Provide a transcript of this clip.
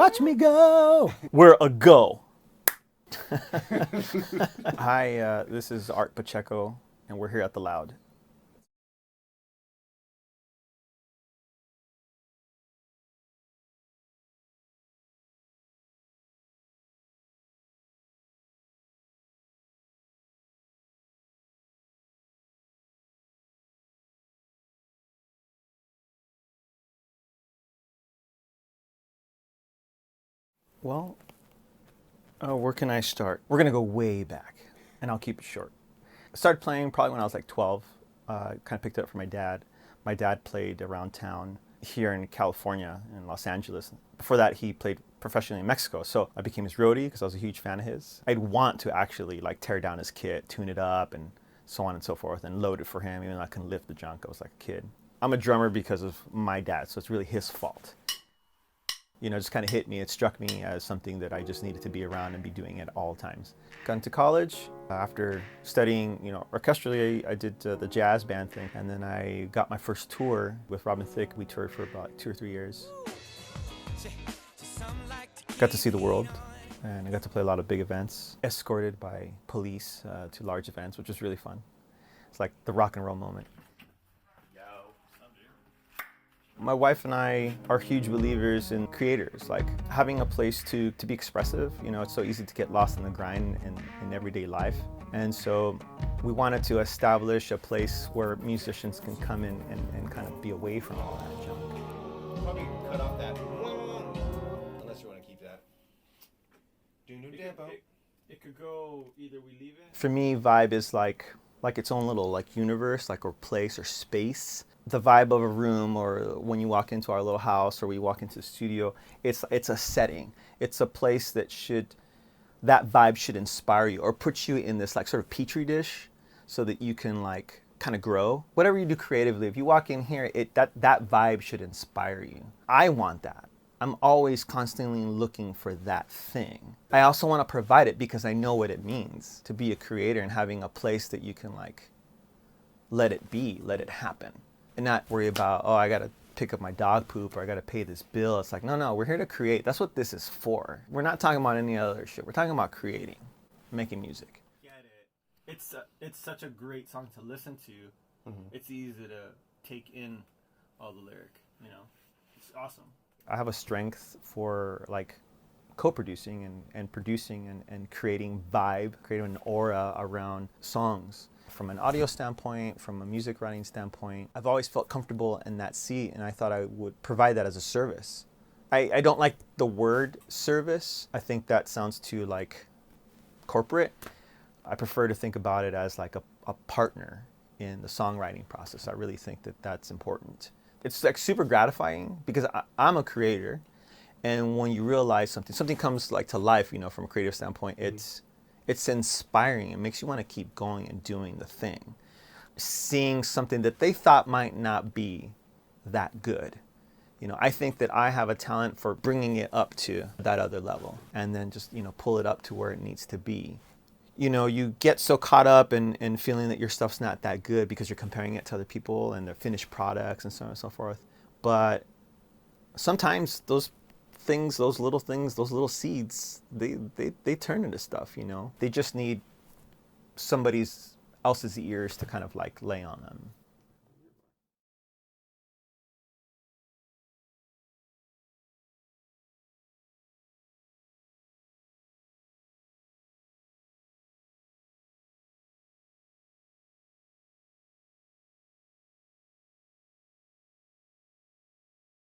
Watch me go. We're a go. Hi, this is Art Pacheco, and we're here at the Laud. Well, where can I start? We're gonna go way back, and I'll keep it short. I started playing probably when I was like 12. Kind of picked it up from my dad. My dad played around town here in California, in Los Angeles. Before that, he played professionally in Mexico. So I became his roadie because I was a huge fan of his. I'd want to actually like tear down his kit, tune it up, and so on and so forth, and load it for him, even though I couldn't lift the junk. I was like a kid. I'm a drummer because of my dad, so it's really his fault. You know, it just kind of hit me. It struck me as something that I just needed to be around and be doing at all times. Got into college. After studying, you know, orchestrally, I did the jazz band thing. And then I got my first tour with Robin Thicke. We toured for about 2 or 3 years. Got to see the world. And I got to play a lot of big events, escorted by police to large events, which was really fun. It's like the rock and roll moment. My wife and I are huge believers in creators, like having a place to be expressive. You know, it's so easy to get lost in the grind in everyday life. And so we wanted to establish a place where musicians can come in and kind of be away from all that junk. Probably cut off that, unless you want to keep that. It could go either we leave it. For me, vibe is like its own little like universe, like or place or space. The vibe of a room, or when you walk into our little house or we walk into the studio, it's a setting. It's a place that that vibe should inspire you or put you in this like sort of petri dish so that you can like kind of grow. Whatever you do creatively, if you walk in here, that vibe should inspire you. I want that. I'm always constantly looking for that thing. I also want to provide it because I know what it means to be a creator and having a place that you can like let it be, let it happen. And not worry about, oh, I got to pick up my dog poop or I got to pay this bill. It's like, no, we're here to create. That's what this is for. We're not talking about any other shit. We're talking about creating, making music. Get it. It's such a great song to listen to. Mm-hmm. It's easy to take in all the lyric, you know. It's awesome. I have a strength for like co-producing and producing and creating vibe, creating an aura around songs. From an audio standpoint, from a music writing standpoint, I've always felt comfortable in that seat, and I thought I would provide that as a service. I don't like the word service. I think that sounds too like corporate. I prefer to think about it as like a partner in the songwriting process. I really think that that's important. It's like super gratifying because I'm a creator, and when you realize something comes like to life, you know, from a creative standpoint, it's inspiring. It makes you want to keep going and doing the thing. Seeing something that they thought might not be that good. You know, I think that I have a talent for bringing it up to that other level and then just, you know, pull it up to where it needs to be. You know, you get so caught up in feeling that your stuff's not that good because you're comparing it to other people and their finished products and so on and so forth. But sometimes those things, those little seeds, they turn into stuff, you know. They just need somebody else's ears to kind of like lay on them.